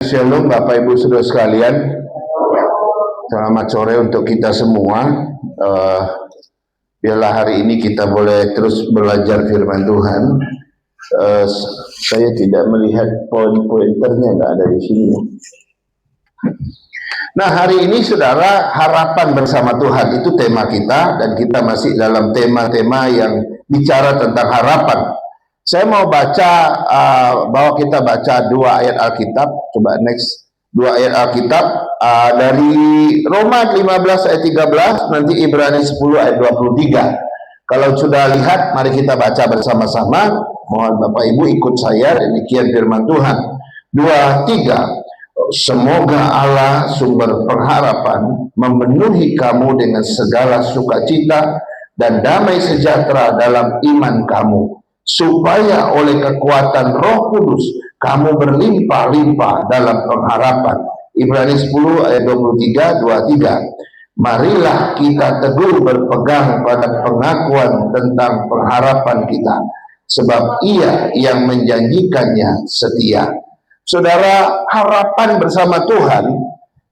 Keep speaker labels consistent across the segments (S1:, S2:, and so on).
S1: Shalom Bapak Ibu Saudara sekalian, selamat sore untuk kita semua. Biarlah hari ini kita boleh terus belajar firman Tuhan. Saya tidak melihat poin-pointernya, nggak ada di sini. Nah, hari ini saudara, harapan bersama Tuhan itu tema kita, dan kita masih dalam tema-tema yang bicara tentang harapan. Saya mau baca, bahwa kita baca dua ayat Alkitab. Coba next, dua ayat Alkitab, dari Roma 15 ayat 13, nanti Ibrani 10 ayat 23. Kalau sudah lihat, mari kita baca bersama-sama. Mohon Bapak Ibu ikut saya, demikian firman Tuhan. 2, 3. Semoga Allah sumber pengharapan memenuhi kamu dengan segala sukacita dan damai sejahtera dalam iman kamu, supaya oleh kekuatan Roh Kudus kamu berlimpah-limpah dalam pengharapan. Ibrani 10 ayat 23. Marilah kita teguh berpegang pada pengakuan tentang pengharapan kita, sebab Ia yang menjanjikannya setia. Saudara, harapan bersama Tuhan.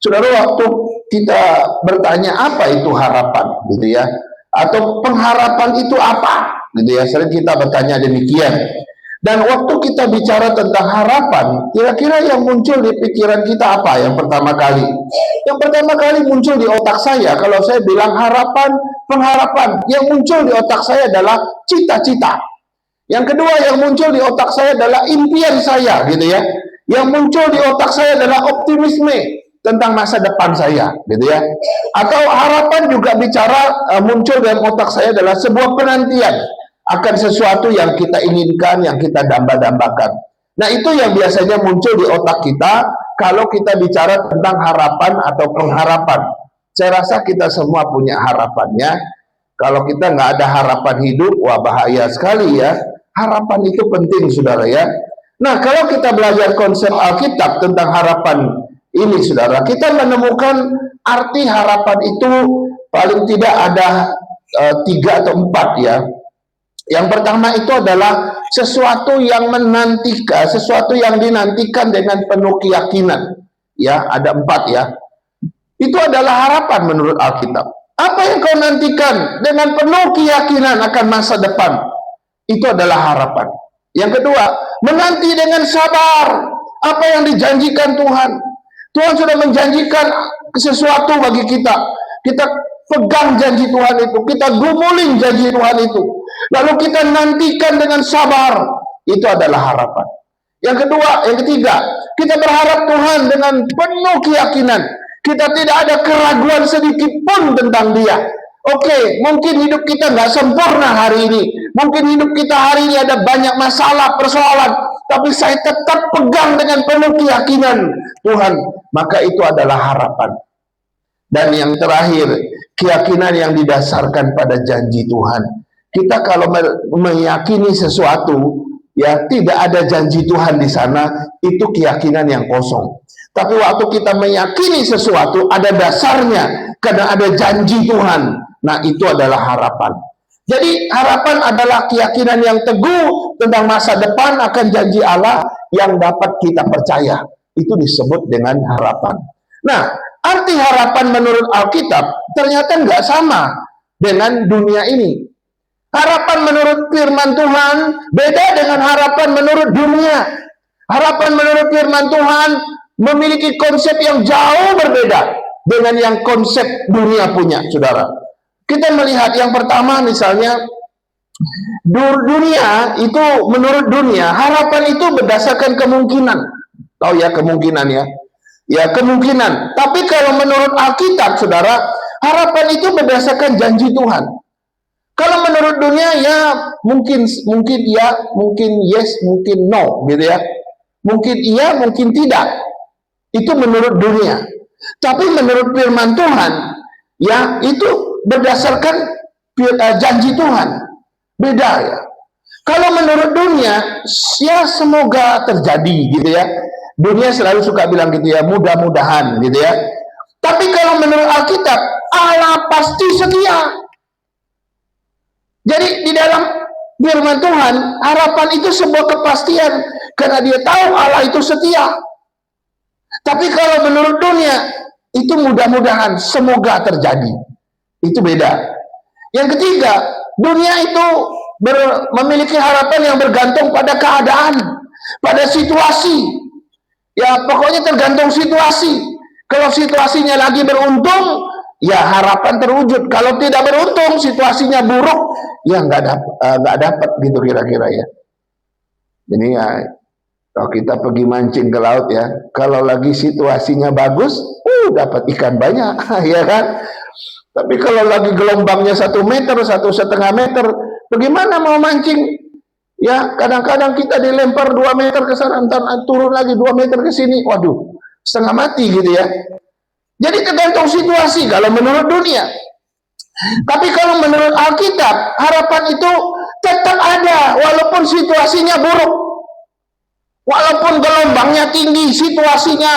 S1: Saudara, waktu kita bertanya apa itu harapan, gitu ya, atau pengharapan itu apa, gitu ya, sering kita bertanya demikian. Dan waktu kita bicara tentang harapan, kira-kira yang muncul di pikiran kita apa? Yang pertama kali muncul di otak saya, kalau saya bilang harapan, pengharapan, yang muncul di otak saya adalah cita-cita. Yang kedua yang muncul di otak saya adalah impian saya, gitu ya. Yang muncul di otak saya adalah optimisme tentang masa depan saya, gitu ya. Atau harapan juga bicara, muncul dalam otak saya adalah sebuah penantian akan sesuatu yang kita inginkan, yang kita damba-dambakan. Nah, itu yang biasanya muncul di otak kita kalau kita bicara tentang harapan atau pengharapan. Saya rasa kita semua punya harapannya. Kalau kita nggak ada harapan hidup, wah bahaya sekali ya. Harapan itu penting, saudara ya. Nah, kalau kita belajar konsep Alkitab tentang harapan ini, saudara, kita menemukan arti harapan itu paling tidak ada 3 atau 4 ya. Yang pertama itu adalah sesuatu yang menantikan, sesuatu yang dinantikan dengan penuh keyakinan. Ya, ada 4 ya. Itu adalah harapan menurut Alkitab. Apa yang kau nantikan dengan penuh keyakinan akan masa depan, itu adalah harapan. Yang kedua, menanti dengan sabar apa yang dijanjikan Tuhan. Tuhan sudah menjanjikan sesuatu bagi kita. Kita pegang janji Tuhan itu, kita gumulin janji Tuhan itu, lalu kita nantikan dengan sabar. Itu adalah harapan. Yang ketiga, kita berharap Tuhan dengan penuh keyakinan. Kita tidak ada keraguan sedikit pun tentang Dia. Oke, mungkin hidup kita nggak sempurna hari ini. Mungkin hidup kita hari ini ada banyak masalah, persoalan. Tapi saya tetap pegang dengan penuh keyakinan Tuhan. Maka itu adalah harapan. Dan yang terakhir, keyakinan yang didasarkan pada janji Tuhan. Kita kalau meyakini sesuatu, ya tidak ada janji Tuhan di sana, itu keyakinan yang kosong. Tapi waktu kita meyakini sesuatu, ada dasarnya, karena ada janji Tuhan. Nah, itu adalah harapan. Jadi harapan adalah keyakinan yang teguh tentang masa depan akan janji Allah yang dapat kita percaya. Itu disebut dengan harapan. Nah, arti harapan menurut Alkitab ternyata nggak sama dengan dunia ini. Harapan menurut firman Tuhan beda dengan harapan menurut dunia. Harapan menurut firman Tuhan memiliki konsep yang jauh berbeda dengan yang konsep dunia punya, saudara. Kita melihat yang pertama, misalnya dunia itu, menurut dunia harapan itu berdasarkan kemungkinan. Tahu ya, kemungkinan ya. Ya, kemungkinan. Tapi kalau menurut Alkitab, saudara, harapan itu berdasarkan janji Tuhan. Kalau menurut dunia ya mungkin ya, mungkin yes, mungkin no, gitu ya. Mungkin iya, mungkin tidak. Itu menurut dunia. Tapi menurut firman Tuhan, ya itu berdasarkan janji Tuhan. Beda ya. Kalau menurut dunia, ya semoga terjadi, gitu ya. Dunia selalu suka bilang gitu ya, mudah-mudahan, gitu ya. Tapi kalau menurut Alkitab, Allah pasti setia. Jadi di dalam firman Tuhan, harapan itu sebuah kepastian, karena dia tahu Allah itu setia. Tapi kalau menurut dunia, itu mudah-mudahan, semoga terjadi. Itu beda. Yang ketiga, dunia itu memiliki harapan yang bergantung pada keadaan, pada situasi. Ya pokoknya tergantung situasi. Kalau situasinya lagi beruntung, ya harapan terwujud. Kalau tidak beruntung, situasinya buruk, ya nggak dapat gitu kira-kira ya. Jadi ya, kalau kita pergi mancing ke laut ya, kalau lagi situasinya bagus, dapat ikan banyak, ya kan? Tapi kalau lagi gelombangnya 1 meter, 1,5 meter, bagaimana mau mancing? Ya kadang-kadang kita dilempar 2 meter ke sana, entar turun lagi 2 meter ke sini, waduh, setengah mati gitu ya. Jadi tergantung situasi kalau menurut dunia. Tapi kalau menurut Alkitab, harapan itu tetap ada walaupun situasinya buruk. Walaupun gelombangnya tinggi, situasinya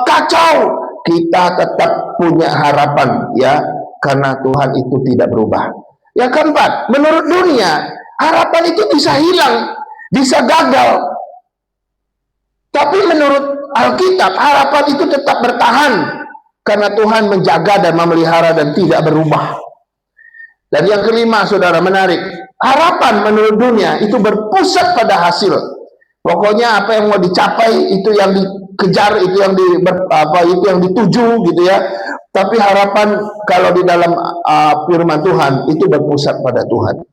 S1: kacau, kita tetap punya harapan ya, karena Tuhan itu tidak berubah. Yang keempat, menurut dunia, harapan itu bisa hilang, bisa gagal. Tapi menurut Alkitab, harapan itu tetap bertahan karena Tuhan menjaga dan memelihara dan tidak berubah. Dan yang kelima, saudara, menarik. Harapan menurut dunia itu berpusat pada hasil. Pokoknya apa yang mau dicapai itu yang dikejar, itu yang itu yang dituju gitu ya. Tapi harapan kalau di dalam firman Tuhan itu berpusat pada Tuhan.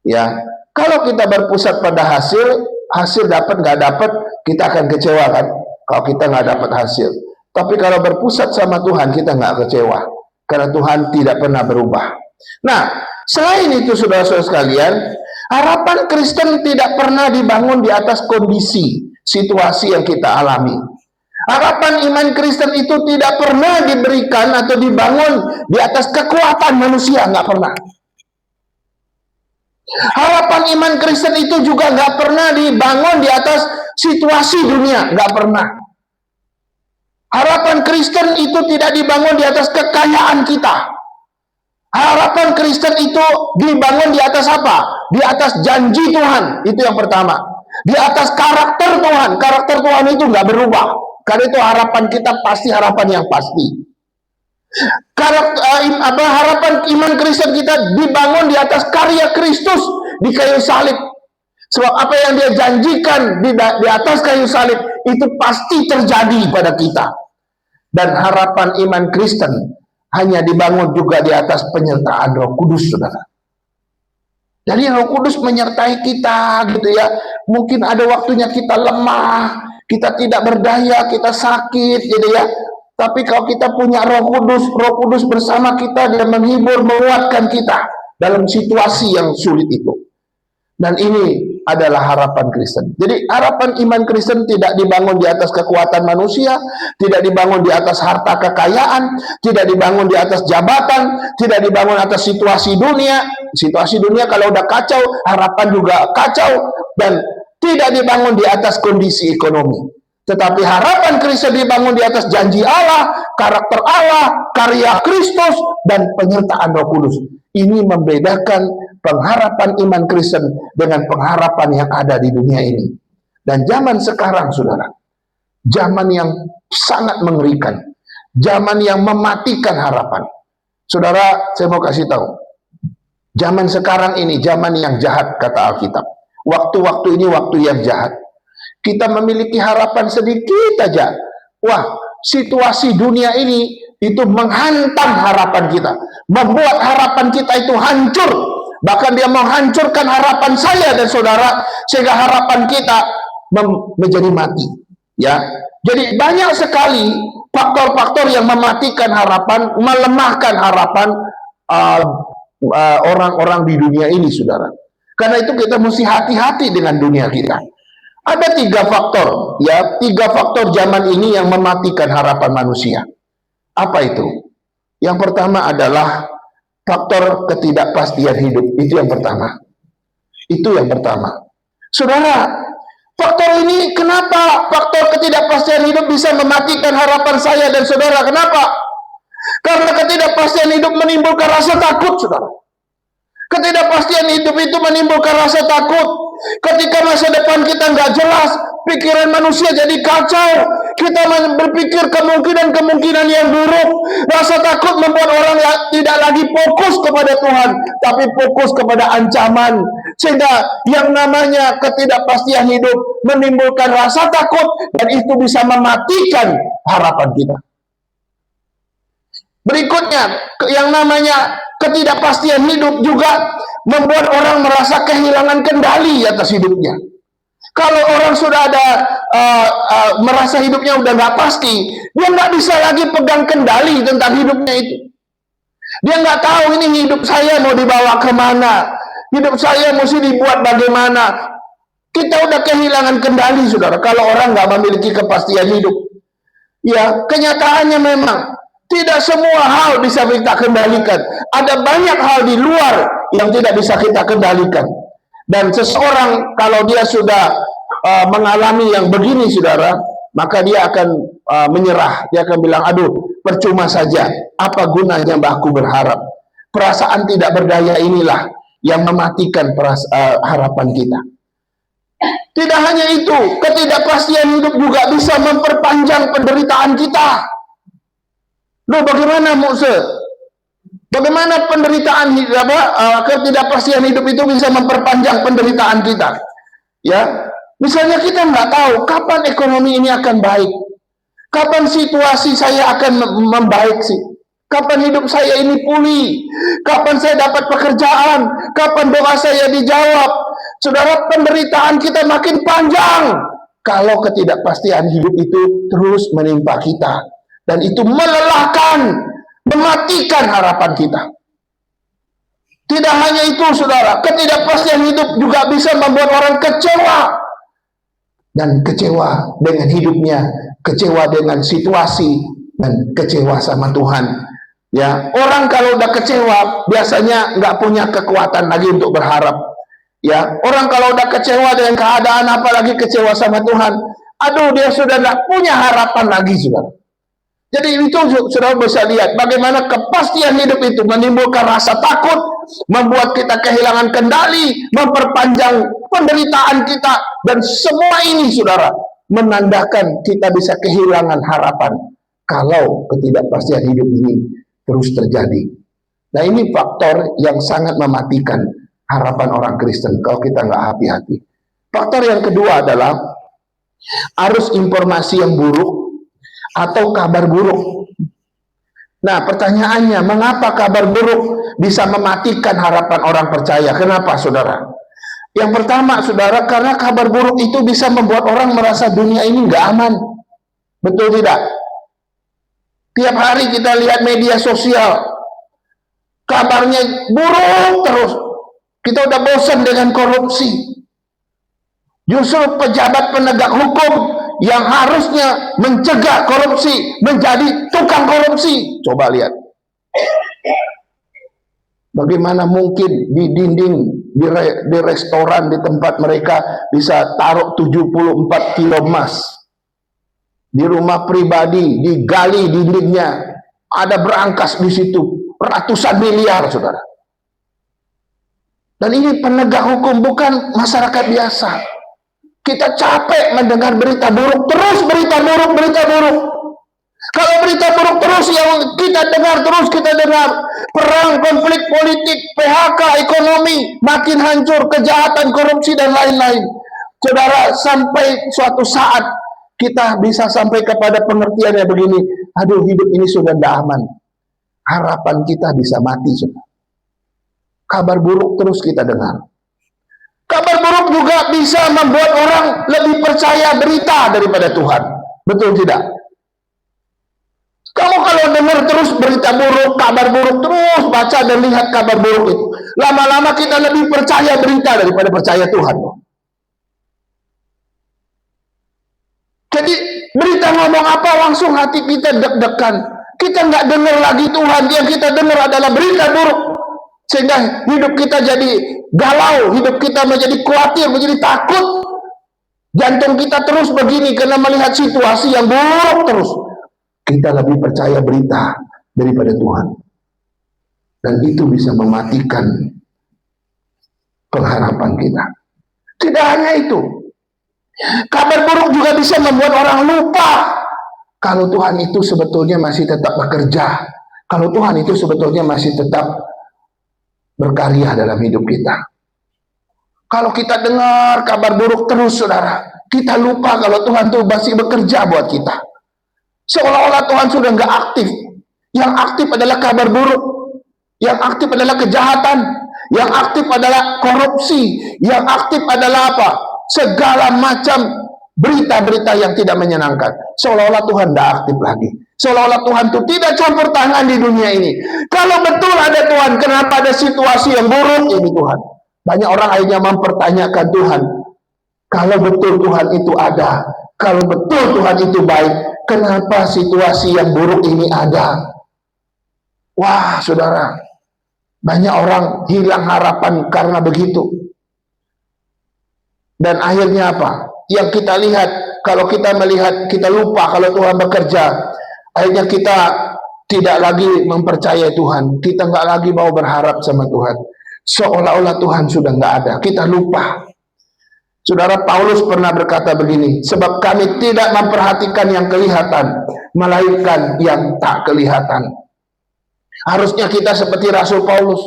S1: Ya, kalau kita berpusat pada hasil dapat nggak dapat, kita akan kecewa kan? Kalau kita nggak dapat hasil. Tapi kalau berpusat sama Tuhan, kita nggak kecewa karena Tuhan tidak pernah berubah. Nah, selain itu saudara-saudara sekalian, harapan Kristen tidak pernah dibangun di atas kondisi, situasi yang kita alami. Harapan iman Kristen itu tidak pernah diberikan atau dibangun di atas kekuatan manusia, nggak pernah. Harapan iman Kristen itu juga nggak pernah dibangun di atas situasi dunia, nggak pernah. Harapan Kristen itu tidak dibangun di atas kekayaan kita. Harapan Kristen itu dibangun di atas apa? Di atas janji Tuhan, itu yang pertama. Di atas karakter Tuhan. Karakter Tuhan itu nggak berubah. Karena itu harapan kita pasti harapan yang pasti. Harapan iman Kristen kita dibangun di atas karya Kristus di kayu salib. Sebab apa yang dia janjikan di atas kayu salib itu pasti terjadi pada kita. Dan harapan iman Kristen hanya dibangun juga di atas penyertaan Roh Kudus, saudara. Jadi Roh Kudus menyertai kita gitu ya. Mungkin ada waktunya kita lemah, kita tidak berdaya, kita sakit gitu ya. Tapi kalau kita punya Roh Kudus bersama kita, dia menghibur, menguatkan kita dalam situasi yang sulit itu. Dan ini adalah harapan Kristen. Jadi harapan iman Kristen tidak dibangun di atas kekuatan manusia, tidak dibangun di atas harta kekayaan, tidak dibangun di atas jabatan, tidak dibangun atas situasi dunia. Situasi dunia kalau udah kacau, harapan juga kacau, dan tidak dibangun di atas kondisi ekonomi. Tetapi harapan Kristen dibangun di atas janji Allah, karakter Allah, karya Kristus, dan penyertaan Roh Kudus. Ini membedakan pengharapan iman Kristen dengan pengharapan yang ada di dunia ini. Dan zaman sekarang, saudara, zaman yang sangat mengerikan, zaman yang mematikan harapan. Saudara, saya mau kasih tahu, zaman sekarang ini zaman yang jahat, kata Alkitab. Waktu-waktu ini waktu yang jahat. Kita memiliki harapan sedikit aja. Wah, situasi dunia ini itu menghantam harapan kita, membuat harapan kita itu hancur. Bahkan dia menghancurkan harapan saya dan saudara, sehingga harapan kita menjadi mati. Ya, jadi banyak sekali faktor-faktor yang mematikan harapan, melemahkan harapan orang-orang di dunia ini, saudara. Karena itu kita mesti hati-hati dengan dunia kita. Ada 3 faktor, ya, 3 faktor zaman ini yang mematikan harapan manusia. Apa itu? Yang pertama adalah faktor ketidakpastian hidup. Itu yang pertama. Itu yang pertama. Saudara, faktor ini, kenapa faktor ketidakpastian hidup bisa mematikan harapan saya dan saudara? Kenapa? Karena ketidakpastian hidup menimbulkan rasa takut, saudara. Ketidakpastian hidup itu menimbulkan rasa takut. Ketika masa depan kita nggak jelas, pikiran manusia jadi kacau. kita berpikir kemungkinan-kemungkinan yang buruk. Rasa takut membuat orang tidak lagi fokus kepada Tuhan, tapi fokus kepada ancaman. Sehingga yang namanya ketidakpastian hidup menimbulkan rasa takut, dan itu bisa mematikan harapan kita. Berikutnya, yang namanya ketidakpastian hidup juga membuat orang merasa kehilangan kendali atas hidupnya. Kalau orang sudah ada merasa hidupnya udah nggak pasti, dia nggak bisa lagi pegang kendali tentang hidupnya itu. Dia nggak tahu ini hidup saya mau dibawa kemana, hidup saya mesti dibuat bagaimana. Kita udah kehilangan kendali, saudara. Kalau orang nggak memiliki kepastian hidup, ya kenyataannya memang tidak semua hal bisa kita kendalikan. Ada banyak hal di luar yang tidak bisa kita kendalikan. Dan seseorang kalau dia sudah mengalami yang begini, saudara, maka dia akan menyerah. Dia akan bilang, aduh, percuma saja. Apa gunanya aku berharap? Perasaan tidak berdaya inilah yang mematikan harapan kita. Tidak hanya itu, ketidakpastian hidup juga bisa memperpanjang penderitaan kita. Loh, bagaimana Musa? Bagaimana penderitaan ketidakpastian hidup itu bisa memperpanjang penderitaan kita? Ya, misalnya kita nggak tahu kapan ekonomi ini akan baik, kapan situasi saya akan membaik sih, kapan hidup saya ini pulih, kapan saya dapat pekerjaan, kapan doa saya dijawab. Saudara, penderitaan kita makin panjang kalau ketidakpastian hidup itu terus menimpa kita. Dan itu melelahkan, mematikan harapan kita. Tidak hanya itu, saudara, ketidakpastian hidup juga bisa membuat orang kecewa. Dan kecewa dengan hidupnya, kecewa dengan situasi, dan kecewa sama Tuhan. Ya, orang kalau udah kecewa, biasanya nggak punya kekuatan lagi untuk berharap. Ya, orang kalau udah kecewa dengan keadaan, apalagi kecewa sama Tuhan, aduh, dia sudah nggak punya harapan lagi, saudara. Jadi itu saudara bisa lihat bagaimana kepastian hidup itu menimbulkan rasa takut, membuat kita kehilangan kendali, memperpanjang penderitaan kita, dan semua ini, saudara, menandakan kita bisa kehilangan harapan kalau ketidakpastian hidup ini terus terjadi. Nah, ini faktor yang sangat mematikan harapan orang Kristen kalau kita nggak hati-hati. Faktor yang kedua adalah arus informasi yang buruk atau kabar buruk. Nah, pertanyaannya, mengapa kabar buruk bisa mematikan harapan orang percaya? Kenapa, saudara? Yang pertama, saudara, karena kabar buruk itu bisa membuat orang merasa dunia ini nggak aman. Betul tidak? Tiap hari kita lihat media sosial, kabarnya buruk terus. Kita udah bosan dengan korupsi. Justru pejabat penegak hukum yang harusnya mencegah korupsi menjadi tukang korupsi. Coba lihat. Bagaimana mungkin di dinding, di restoran, di tempat mereka bisa taruh 74 kilo emas. Di rumah pribadi, digali dindingnya, ada berangkas di situ, ratusan miliar, saudara. Dan ini penegak hukum, bukan masyarakat biasa. Kita capek mendengar berita buruk, terus berita buruk, berita buruk. Kalau berita buruk terus yang kita dengar, perang, konflik politik, PHK, ekonomi, makin hancur, kejahatan, korupsi, dan lain-lain. Saudara, sampai suatu saat kita bisa sampai kepada pengertian yang begini, aduh, hidup ini sudah tidak aman. Harapan kita bisa mati, saudara. Kabar buruk terus kita dengar. Kabar buruk juga bisa membuat orang lebih percaya berita daripada Tuhan. Betul tidak? Kamu kalau dengar terus berita buruk, kabar buruk, terus baca dan lihat kabar buruk itu, lama-lama kita lebih percaya berita daripada percaya Tuhan. Jadi berita ngomong apa, langsung hati kita deg-degan. Kita nggak dengar lagi Tuhan, yang kita dengar adalah berita buruk. Sehingga hidup kita jadi galau, hidup kita menjadi khawatir, menjadi takut. Jantung kita terus begini karena melihat situasi yang buruk terus. Kita lebih percaya berita daripada Tuhan. Dan itu bisa mematikan pengharapan kita. Tidak hanya itu, kabar buruk juga bisa membuat orang lupa Kalau Tuhan itu sebetulnya masih tetap bekerja, kalau Tuhan itu sebetulnya masih tetap berkarya dalam hidup kita. Kalau kita dengar kabar buruk terus, saudara, kita lupa kalau Tuhan itu masih bekerja buat kita. Seolah-olah Tuhan sudah nggak aktif. Yang aktif adalah kabar buruk, yang aktif adalah kejahatan, yang aktif adalah korupsi, yang aktif adalah apa? Segala macam berita-berita yang tidak menyenangkan. Seolah-olah Tuhan tidak aktif lagi. Seolah-olah Tuhan itu tidak campur tangan di dunia ini. Kalau betul ada Tuhan, kenapa ada situasi yang buruk ini Tuhan? Banyak orang akhirnya mempertanyakan Tuhan. Kalau betul Tuhan itu ada, kalau betul Tuhan itu baik, kenapa situasi yang buruk ini ada? Wah, saudara, banyak orang hilang harapan karena begitu. Dan akhirnya apa? Yang kita lihat, kalau kita melihat, kita lupa kalau Tuhan bekerja. Akhirnya kita tidak lagi mempercayai Tuhan. Kita nggak lagi mau berharap sama Tuhan. Seolah-olah Tuhan sudah nggak ada. Kita lupa. Saudara, Paulus pernah berkata begini, sebab kami tidak memperhatikan yang kelihatan, melainkan yang tak kelihatan. Harusnya kita seperti Rasul Paulus.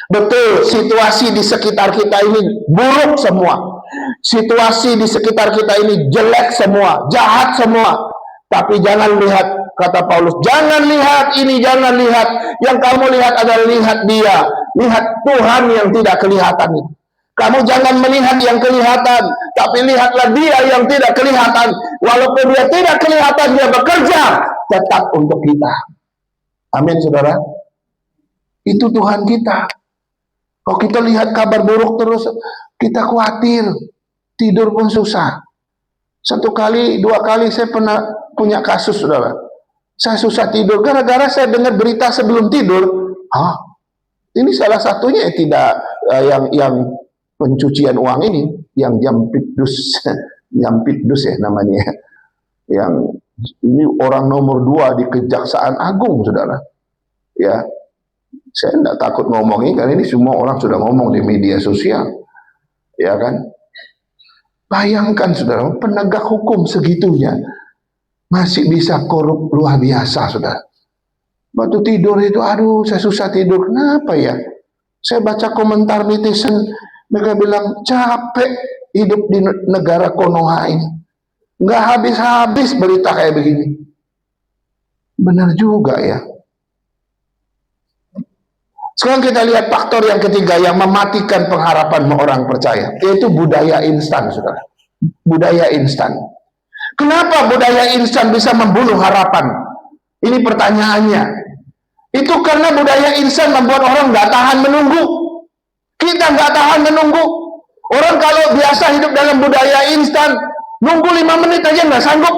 S1: Betul, situasi di sekitar kita ini buruk semua. Situasi di sekitar kita ini jelek semua, jahat semua. Tapi jangan lihat, kata Paulus, jangan lihat ini, jangan lihat. Yang kamu lihat adalah lihat Dia. Lihat Tuhan yang tidak kelihatan. Kamu jangan melihat yang kelihatan, tapi lihatlah Dia yang tidak kelihatan. Walaupun Dia tidak kelihatan, Dia bekerja tetap untuk kita. Amin, saudara. Itu Tuhan kita. Kalau kita lihat kabar buruk terus, kita khawatir. Tidur pun susah. Satu kali, dua kali saya pernah punya kasus, saudara. Saya susah tidur gara-gara saya dengar berita sebelum tidur. Ini salah satunya tidak yang pencucian uang ini, yang Jampitdus, Jampitdus ya namanya. Yang ini orang nomor 2 di Kejaksaan Agung, saudara. Ya, saya tidak takut ngomongin karena ini semua orang sudah ngomong di media sosial, ya kan? Bayangkan, saudara, penegak hukum segitunya masih bisa korup luar biasa, saudara. Waktu tidur itu, aduh, saya susah tidur. Kenapa ya? Saya baca komentar netizen, mereka bilang capek hidup di negara Konoha ini. Nggak habis-habis berita kayak begini. Benar juga ya. Sekarang kita lihat faktor yang ketiga yang mematikan pengharapan orang percaya, yaitu budaya instan, saudara. Budaya instan. Kenapa budaya instan bisa membunuh harapan? Ini pertanyaannya. Itu karena budaya instan membuat orang nggak tahan menunggu. Kita nggak tahan menunggu. Orang kalau biasa hidup dalam budaya instan, nunggu 5 menit aja nggak sanggup.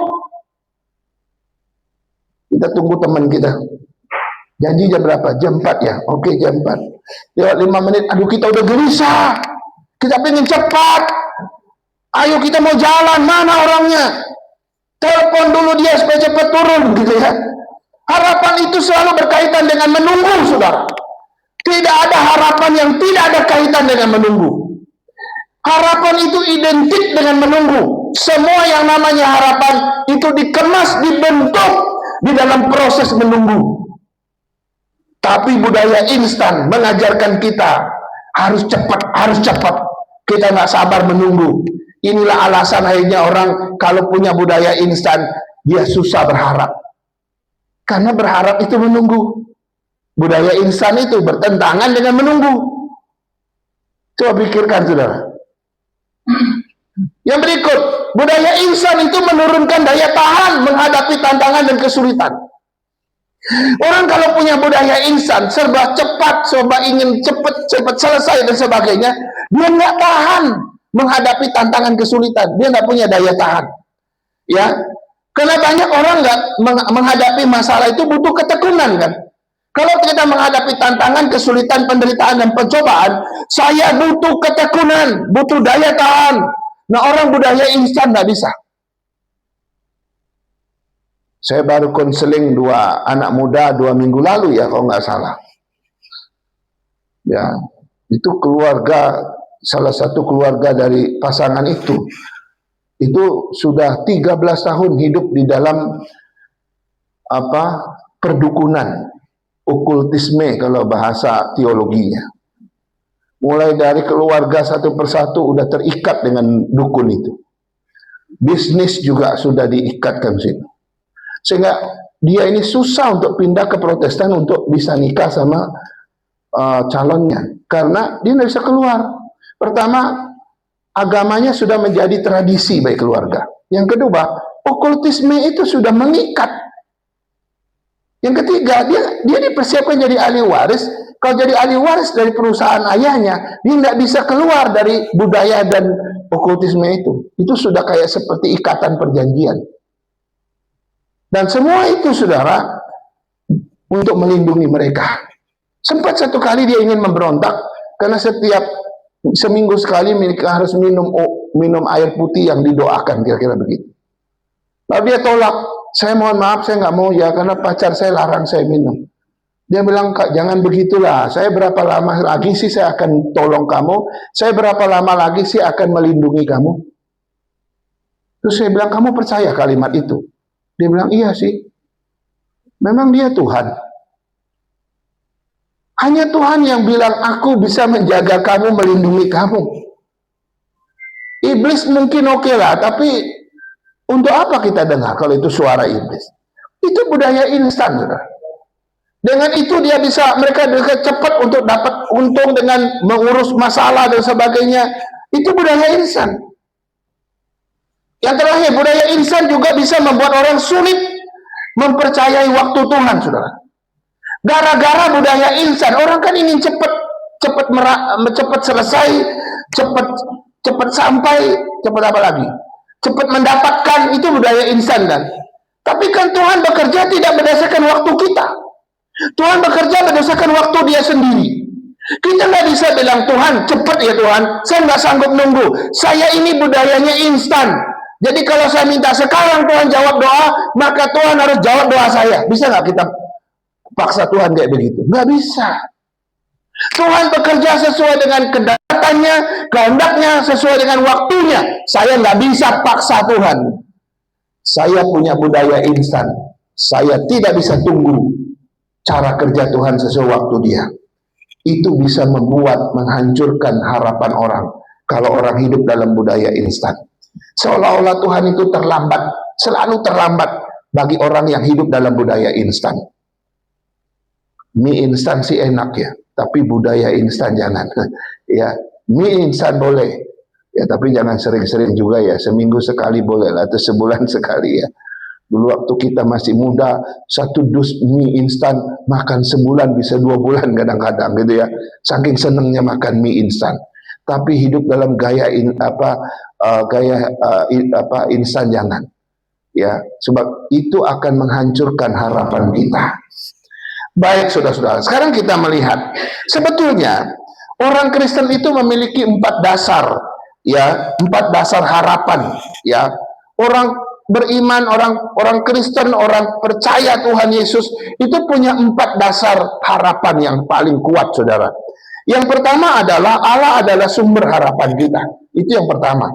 S1: Kita tunggu teman kita. Janji jam berapa? Jam 4 ya? Oke, jam 4. Lewat 5 menit, aduh kita udah gelisah. Kita pengen cepat. Ayo kita mau jalan, mana orangnya? Telepon dulu dia supaya cepat turun, gitu ya. Harapan itu selalu berkaitan dengan menunggu, saudara. Tidak ada harapan yang tidak ada kaitan dengan menunggu. Harapan itu identik dengan menunggu. Semua yang namanya harapan itu dikemas, dibentuk di dalam proses menunggu. Tapi budaya instan mengajarkan kita harus cepat, harus cepat. Kita nggak sabar menunggu. Inilah alasan akhirnya orang kalau punya budaya instan, dia susah berharap. Karena berharap itu menunggu. Budaya instan itu bertentangan dengan menunggu. Coba pikirkan, saudara. Yang berikut, budaya instan itu menurunkan daya tahan menghadapi tantangan dan kesulitan. Orang kalau punya budaya instan, serba cepat, serba ingin cepat selesai dan sebagainya, dia nggak tahan menghadapi tantangan kesulitan. Dia nggak punya daya tahan. Ya, karena banyak orang nggak menghadapi masalah itu butuh ketekunan kan. Kalau kita menghadapi tantangan, kesulitan, penderitaan dan pencobaan, saya butuh ketekunan, butuh daya tahan. Nah, orang budaya instan nggak bisa. Saya baru konseling 2 anak muda 2 minggu lalu ya, kalau nggak salah. Ya, itu keluarga, salah satu keluarga dari pasangan itu sudah 13 tahun hidup di dalam perdukunan, okultisme kalau bahasa teologinya. Mulai dari keluarga satu persatu udah terikat dengan dukun itu. Bisnis juga sudah diikatkan sini. Sehingga dia ini susah untuk pindah ke Protestan untuk bisa nikah sama calonnya. Karena dia tidak bisa keluar. Pertama, agamanya sudah menjadi tradisi bagi keluarga. Yang kedua, okultisme itu sudah mengikat. Yang ketiga, dia dipersiapkan jadi ahli waris. Kalau jadi ahli waris dari perusahaan ayahnya, dia tidak bisa keluar dari budaya dan okultisme itu. Itu sudah kayak seperti ikatan perjanjian. Dan semua itu, saudara, untuk melindungi mereka. Sempat satu kali dia ingin memberontak, karena setiap seminggu sekali mereka harus minum air putih yang didoakan, kira-kira begitu. Lalu dia tolak, saya mohon maaf, saya nggak mau ya, karena pacar saya larang saya minum. Dia bilang, Kak, jangan begitulah, saya berapa lama lagi sih saya akan tolong kamu, saya berapa lama lagi sih akan melindungi kamu. Terus saya bilang, kamu percaya kalimat itu? Dia bilang, iya sih, memang dia Tuhan. Hanya Tuhan yang bilang, aku bisa menjaga kamu, melindungi kamu. Iblis mungkin oke lah, tapi untuk apa kita dengar kalau itu suara iblis? Itu budaya instan, saudara. Dengan itu mereka cepat untuk dapat untung dengan mengurus masalah dan sebagainya. Itu budaya instan. Yang terakhir, budaya instan juga bisa membuat orang sulit mempercayai waktu Tuhan, saudara. Gara-gara budaya instan, orang kan ingin cepat selesai, cepat sampai, cepat apa lagi? Cepat mendapatkan, itu budaya instan kan. Tapi kan Tuhan bekerja tidak berdasarkan waktu kita. Tuhan bekerja berdasarkan waktu dia sendiri. Kita nggak bisa bilang, Tuhan cepat ya Tuhan, saya nggak sanggup nunggu. Saya ini budayanya instan. Jadi kalau saya minta sekarang Tuhan jawab doa, maka Tuhan harus jawab doa saya. Bisa nggak kita paksa Tuhan kayak begitu? Nggak bisa. Tuhan bekerja sesuai dengan kedatangannya, kehendaknya, sesuai dengan waktunya. Saya nggak bisa paksa Tuhan. Saya punya budaya instan. Saya tidak bisa tunggu cara kerja Tuhan sesuai waktu dia. Itu bisa menghancurkan harapan orang kalau orang hidup dalam budaya instan. Seolah-olah Tuhan itu terlambat, selalu terlambat bagi orang yang hidup dalam budaya instan. Mie instan sih enak ya, tapi budaya instan jangan. Ya, mie instan boleh, ya tapi jangan sering-sering juga ya. Seminggu sekali boleh lah, atau sebulan sekali ya. Dulu waktu kita masih muda, satu dus mie instan makan sebulan, bisa 2 bulan kadang-kadang gitu ya. Saking senangnya makan mie instan. Tapi hidup dalam gaya instan jangan. Ya, sebab itu akan menghancurkan harapan kita. Baik, saudara-saudara. Sekarang kita melihat sebetulnya orang Kristen itu memiliki 4 dasar, ya, 4 dasar harapan, ya. Orang beriman, orang Kristen, orang percaya Tuhan Yesus itu punya 4 dasar harapan yang paling kuat, saudara. Yang pertama adalah Allah adalah sumber harapan kita. Itu yang pertama.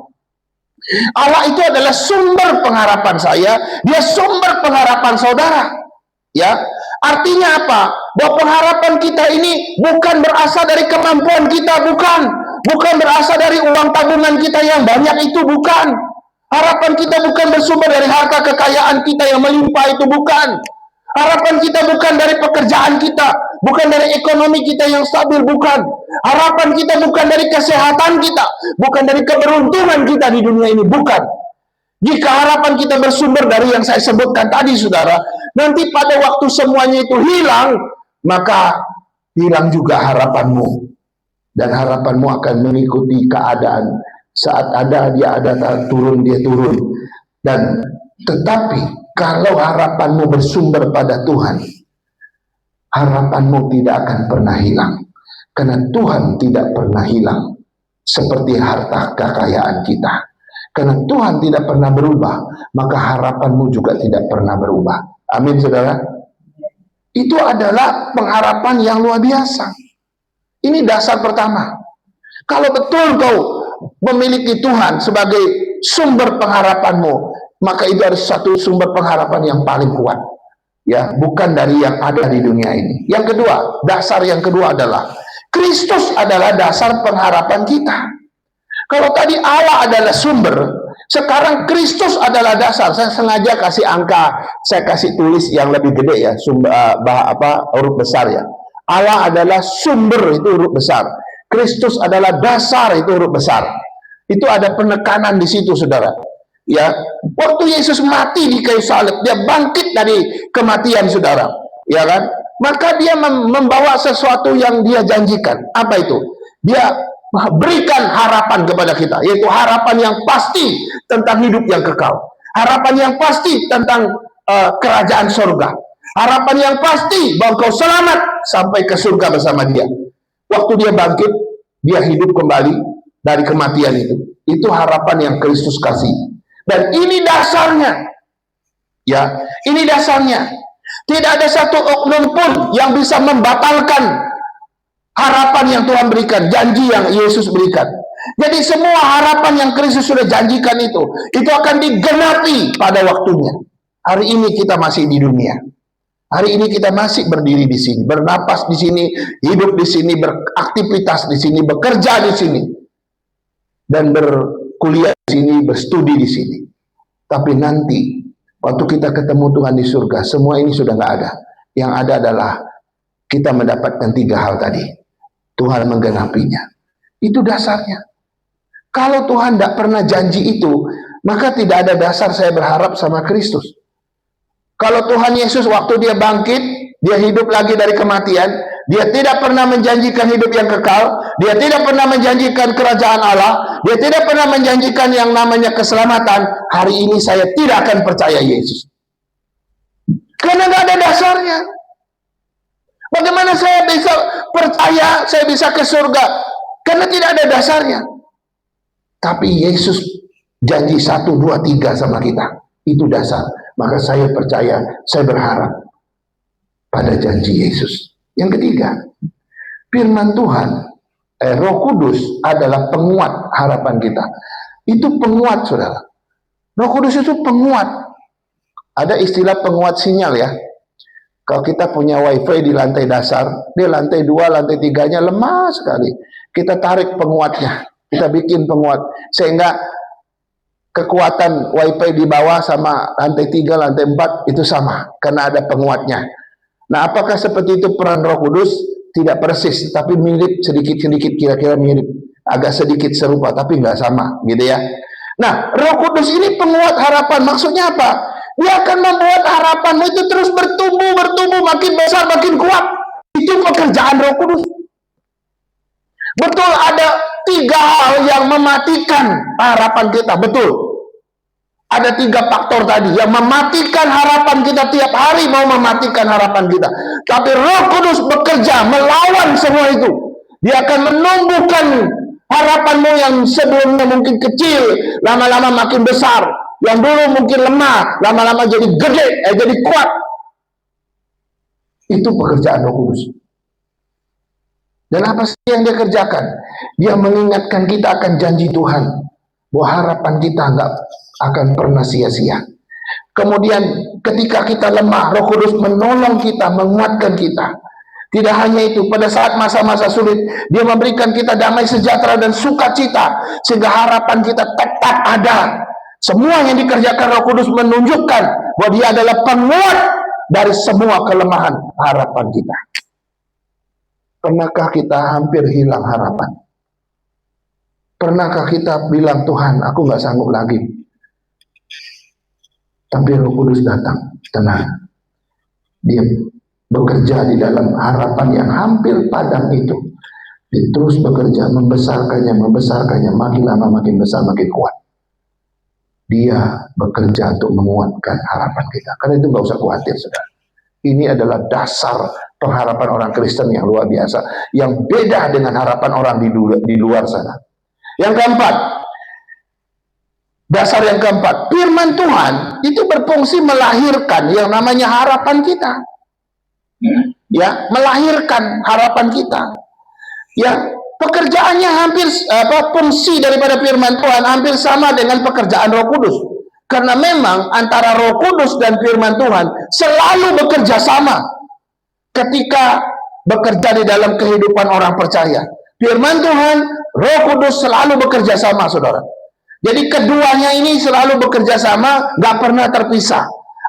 S1: Allah itu adalah sumber pengharapan saya, dia sumber pengharapan saudara. Ya, artinya apa? Bahwa pengharapan kita ini bukan berasal dari kemampuan kita, bukan berasal dari uang tabungan kita yang banyak, itu bukan. Harapan kita bukan bersumber dari harta kekayaan kita yang melimpah, itu bukan. Harapan kita bukan dari pekerjaan kita, bukan dari ekonomi kita yang stabil, bukan. Harapan kita bukan dari kesehatan kita, bukan dari keberuntungan kita di dunia ini, bukan. Jika harapan kita bersumber dari yang saya sebutkan tadi, saudara, nanti pada waktu semuanya itu hilang, maka hilang juga harapanmu. Dan harapanmu akan mengikuti keadaan. Saat ada, dia ada, saat turun, dia turun. Dan tetapi kalau harapanmu bersumber pada Tuhan, harapanmu tidak akan pernah hilang. Karena Tuhan tidak pernah hilang seperti harta kekayaan kita. Karena Tuhan tidak pernah berubah, maka harapanmu juga tidak pernah berubah. Amin, saudara. Itu adalah pengharapan yang luar biasa. Ini dasar pertama. Kalau betul kau memiliki Tuhan sebagai sumber pengharapanmu, maka itu harus satu sumber pengharapan yang paling kuat. ya, bukan dari yang ada di dunia ini. Yang kedua, dasar yang kedua adalah Kristus adalah dasar pengharapan kita. Kalau tadi Allah adalah sumber, sekarang Kristus adalah dasar. Saya sengaja kasih angka, saya kasih tulis yang lebih gede ya, sumber huruf besar ya. Allah adalah sumber, itu huruf besar. Kristus adalah dasar, itu huruf besar. Itu ada penekanan di situ, saudara. Ya, waktu Yesus mati di kayu salib, dia bangkit dari kematian, saudara. Ya kan? Maka dia membawa sesuatu yang dia janjikan. Apa itu? Dia berikan harapan kepada kita, yaitu harapan yang pasti tentang hidup yang kekal, harapan yang pasti tentang kerajaan surga, harapan yang pasti bahwa kau selamat sampai ke surga bersama dia. Waktu dia bangkit, dia hidup kembali dari kematian itu. Itu harapan yang Kristus kasih. Dan ini dasarnya. Ya, ini dasarnya. Tidak ada satu oknum pun yang bisa membatalkan harapan yang Tuhan berikan, janji yang Yesus berikan. Jadi semua harapan yang Kristus sudah janjikan itu akan digenapi pada waktunya. Hari ini kita masih di dunia. Hari ini kita masih berdiri di sini, bernapas di sini, hidup di sini, beraktivitas di sini, bekerja di sini, dan berkuliah di sini, berstudi di sini. Tapi nanti, waktu kita ketemu Tuhan di surga, semua ini sudah nggak ada. Yang ada adalah kita mendapatkan 3 hal tadi. Tuhan menggenapinya. Itu dasarnya. Kalau Tuhan tidak pernah janji itu, maka tidak ada dasar saya berharap sama Kristus. Kalau Tuhan Yesus waktu dia bangkit, dia hidup lagi dari kematian, dia tidak pernah menjanjikan hidup yang kekal, dia tidak pernah menjanjikan kerajaan Allah, dia tidak pernah menjanjikan yang namanya keselamatan, hari ini saya tidak akan percaya Yesus. Karena nggak ada dasarnya. Bagaimana saya bisa percaya, saya bisa ke surga? Karena tidak ada dasarnya. Tapi Yesus janji 1, 2, 3 sama kita. Itu dasar. Maka saya percaya, saya berharap pada janji Yesus. Yang ketiga, firman Tuhan, Roh Kudus adalah penguat harapan kita. Itu penguat, saudara. Roh Kudus itu penguat. Ada istilah penguat sinyal ya. Kalau kita punya wifi di lantai dasar, di lantai 2, lantai 3-nya lemah sekali. Kita tarik penguatnya, kita bikin penguat. Sehingga kekuatan wifi di bawah sama lantai 3, lantai 4 itu sama. Karena ada penguatnya. Nah, apakah seperti itu peran Roh Kudus? Tidak persis, tapi mirip sedikit-sedikit, kira-kira mirip. Agak sedikit serupa, tapi nggak sama, gitu ya. Nah, Roh Kudus ini penguat harapan. Maksudnya apa? Dia akan membuat harapanmu itu terus bertumbuh, makin besar, makin kuat. Itu pekerjaan Roh Kudus. Betul, ada 3 hal yang mematikan harapan kita. Betul. Ada 3 faktor tadi yang mematikan harapan kita, tiap hari mau mematikan harapan kita. Tapi Roh Kudus bekerja melawan semua itu. Dia akan menumbuhkan harapanmu yang sebelumnya mungkin kecil, lama-lama makin besar. Yang dulu mungkin lemah, lama-lama jadi gede, jadi kuat. Itu pekerjaan Roh Kudus. Dan apa sih yang dia kerjakan? Dia mengingatkan kita akan janji Tuhan, bahwa harapan kita nggak akan pernah sia-sia. Kemudian ketika kita lemah, Roh Kudus menolong kita, menguatkan kita. Tidak hanya itu, pada saat masa-masa sulit, dia memberikan kita damai sejahtera dan sukacita, sehingga harapan kita tetap ada. Semua yang dikerjakan Roh Kudus menunjukkan bahwa dia adalah penguat dari semua kelemahan harapan kita. Pernahkah kita hampir hilang harapan? Pernahkah kita bilang, Tuhan, aku nggak sanggup lagi? Tapi Roh Kudus datang, tenang. Dia bekerja di dalam harapan yang hampir padam itu. Dia terus bekerja, membesarkannya, makin lama makin besar, makin kuat. Dia bekerja untuk menguatkan harapan kita. Karena itu nggak usah khawatir, saudara. Ini adalah dasar pengharapan orang Kristen yang luar biasa, yang beda dengan harapan orang di luar sana. Yang keempat, dasar yang keempat, firman Tuhan itu berfungsi melahirkan yang namanya harapan kita. Ya, melahirkan harapan kita. Ya, pekerjaannya hampir fungsi daripada firman Tuhan hampir sama dengan pekerjaan Roh Kudus. Karena memang antara Roh Kudus dan firman Tuhan selalu bekerja sama ketika bekerja di dalam kehidupan orang percaya. Firman Tuhan, Roh Kudus selalu bekerja sama, saudara. Jadi keduanya ini selalu bekerja sama, gak pernah terpisah.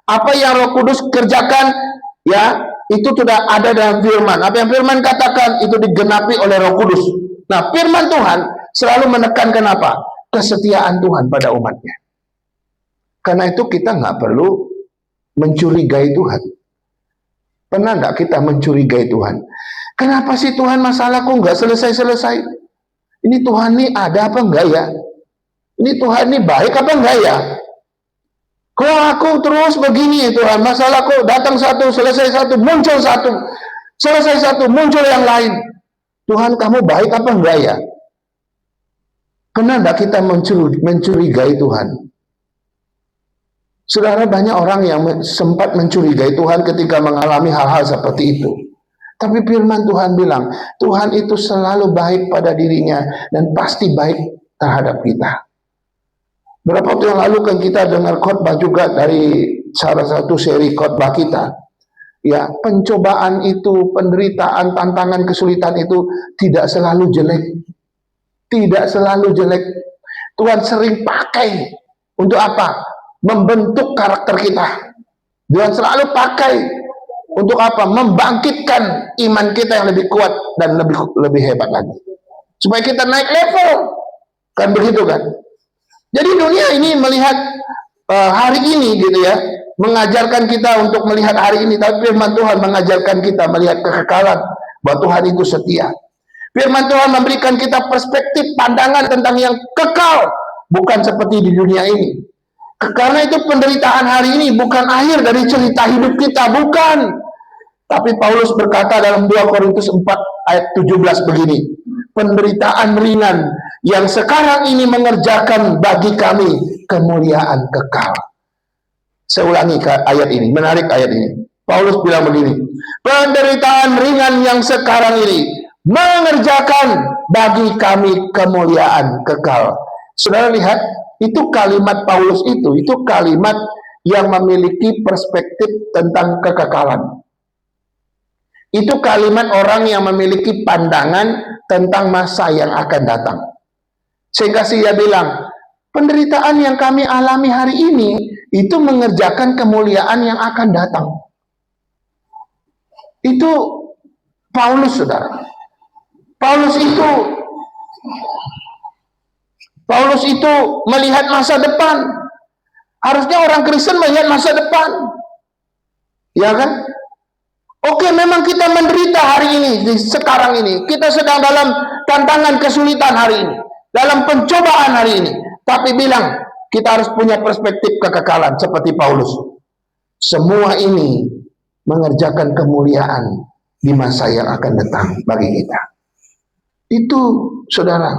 S1: Apa yang Roh Kudus kerjakan, ya, itu sudah ada dalam firman. Apa yang firman katakan, itu digenapi oleh Roh Kudus. Nah, firman Tuhan selalu menekankan apa? Kesetiaan Tuhan pada umatnya. Karena itu kita nggak perlu mencurigai Tuhan. Pernah nggak kita mencurigai Tuhan? Kenapa sih Tuhan masalahku nggak selesai-selesai? Ini Tuhan nih ada apa enggak ya? Ini Tuhan nih baik apa enggak ya? Kok aku terus begini Tuhan? Masalahku datang satu, selesai satu, muncul satu. Selesai satu, muncul yang lain. Tuhan kamu baik apa enggak ya? Pernah nggak kita mencurigai Tuhan? Saudara, banyak orang yang sempat mencurigai Tuhan ketika mengalami hal-hal seperti itu. Tapi firman Tuhan bilang, Tuhan itu selalu baik pada dirinya dan pasti baik terhadap kita. Berapa waktu yang lalu kan kita dengar khotbah juga dari salah satu seri khotbah kita. Ya, pencobaan itu, penderitaan, tantangan, kesulitan itu tidak selalu jelek. Tidak selalu jelek. Tuhan sering pakai untuk apa? Membentuk karakter kita. Tuhan selalu pakai untuk apa? Membangkitkan iman kita yang lebih kuat dan lebih hebat lagi. Supaya kita naik level. Kan begitu kan? Jadi dunia ini melihat hari ini gitu ya, mengajarkan kita untuk melihat hari ini, tapi firman Tuhan mengajarkan kita melihat kekekalan, bahwa Tuhan itu setia. Firman Tuhan memberikan kita perspektif pandangan tentang yang kekal, bukan seperti di dunia ini. Karena itu penderitaan hari ini bukan akhir dari cerita hidup kita, bukan. Tapi Paulus berkata dalam 2 Korintus 4 ayat 17 begini, penderitaan ringan yang sekarang ini mengerjakan bagi kami kemuliaan kekal. Saya ulangi ayat ini, menarik ayat ini. Paulus bilang begini, penderitaan ringan yang sekarang ini mengerjakan bagi kami kemuliaan kekal. Saudara lihat, itu kalimat Paulus itu kalimat yang memiliki perspektif tentang kekekalan. Itu kalimat orang yang memiliki pandangan tentang masa yang akan datang. Sehingga dia bilang, penderitaan yang kami alami hari ini itu mengerjakan kemuliaan yang akan datang. Itu Paulus, saudara. Paulus itu melihat masa depan. Harusnya orang Kristen melihat masa depan. Ya kan? Oke, memang kita menderita hari ini, sekarang ini. Kita sedang dalam tantangan kesulitan hari ini. Dalam pencobaan hari ini. Tapi bilang, kita harus punya perspektif kekekalan seperti Paulus. Semua ini mengerjakan kemuliaan di masa yang akan datang bagi kita. Itu, saudara.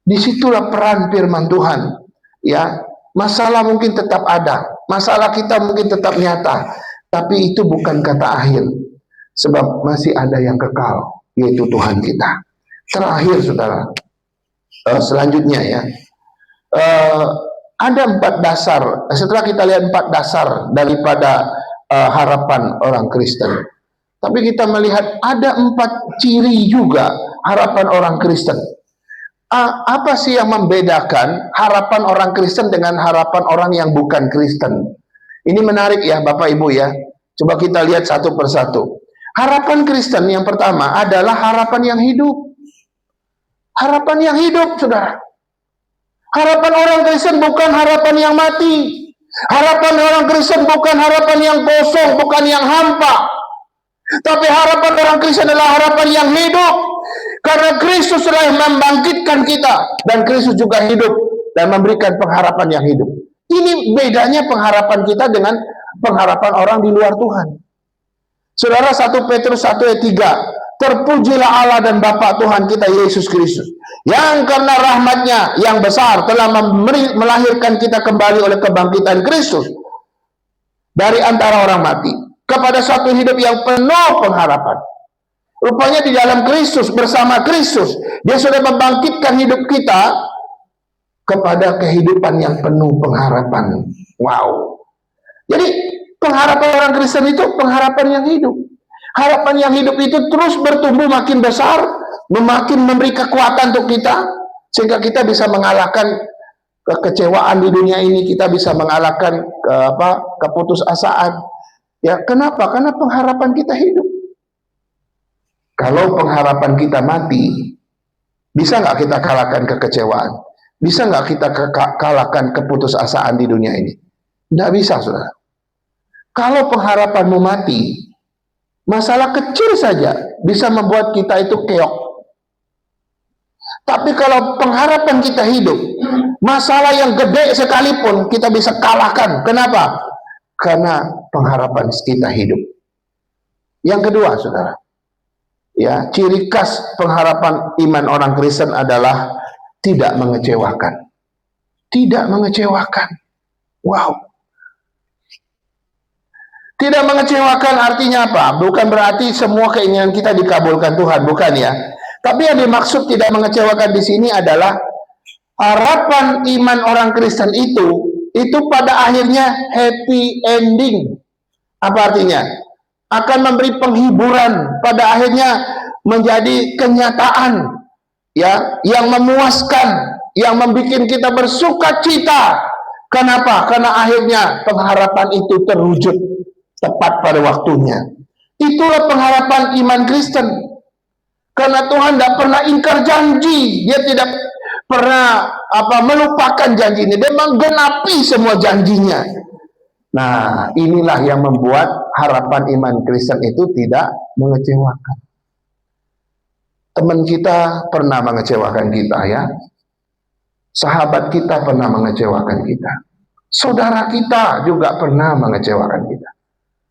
S1: Disitulah peran firman Tuhan. Ya, masalah mungkin tetap ada, masalah kita mungkin tetap nyata, tapi itu bukan kata akhir, sebab masih ada yang kekal, yaitu Tuhan kita. Terakhir, saudara, selanjutnya ya, ada 4 dasar. Setelah kita lihat 4 dasar daripada harapan orang Kristen, tapi kita melihat ada 4 ciri juga harapan orang Kristen. Apa sih yang membedakan harapan orang Kristen dengan harapan orang yang bukan Kristen? Ini menarik ya Bapak Ibu ya. Coba kita lihat satu persatu. Harapan Kristen yang pertama adalah harapan yang hidup. Harapan yang hidup, saudara. Harapan orang Kristen bukan harapan yang mati. Harapan orang Kristen bukan harapan yang kosong, bukan yang hampa. Tapi harapan orang Kristen adalah harapan yang hidup. Karena Kristus telah membangkitkan kita, dan Kristus juga hidup dan memberikan pengharapan yang hidup. Ini bedanya pengharapan kita dengan pengharapan orang di luar Tuhan. Saudara, 1 Petrus 1 ayat 3, terpujilah Allah dan Bapa Tuhan kita Yesus Kristus, yang karena rahmatnya yang besar telah melahirkan kita kembali oleh kebangkitan Kristus dari antara orang mati, kepada suatu hidup yang penuh pengharapan. Rupanya di dalam Kristus, bersama Kristus, Dia sudah membangkitkan hidup kita kepada kehidupan yang penuh pengharapan. Wow. Jadi pengharapan orang Kristen itu pengharapan yang hidup. Harapan yang hidup itu terus bertumbuh makin besar, makin memberi kekuatan untuk kita, sehingga kita bisa mengalahkan kekecewaan di dunia ini, kita bisa mengalahkan keputusasaan. Ya, kenapa? Karena pengharapan kita hidup. Kalau pengharapan kita mati, bisa nggak kita kalahkan kekecewaan? Bisa nggak kita kalahkan keputusasaan di dunia ini? Nggak bisa, saudara. Kalau pengharapanmu mati, masalah kecil saja bisa membuat kita itu keok. Tapi kalau pengharapan kita hidup, masalah yang gede sekalipun kita bisa kalahkan. Kenapa? Karena pengharapan kita hidup. Yang kedua, saudara, ya, ciri khas pengharapan iman orang Kristen adalah tidak mengecewakan. Tidak mengecewakan. Wow. Tidak mengecewakan artinya apa? Bukan berarti semua keinginan kita dikabulkan Tuhan, bukan ya. Tapi yang dimaksud tidak mengecewakan di sini adalah harapan iman orang Kristen itu pada akhirnya happy ending. Apa artinya? Akan memberi penghiburan, pada akhirnya menjadi kenyataan, ya, yang memuaskan, yang membuat kita bersuka cita. Kenapa? Karena akhirnya pengharapan itu terwujud tepat pada waktunya. Itulah pengharapan iman Kristen. Karena Tuhan tidak pernah ingkar janji, Dia tidak pernah melupakan janjinya, Dia menggenapi semua janjinya. Nah, inilah yang membuat harapan iman Kristen itu tidak mengecewakan. Teman kita pernah mengecewakan kita, ya. Sahabat kita pernah mengecewakan kita. Saudara kita juga pernah mengecewakan kita.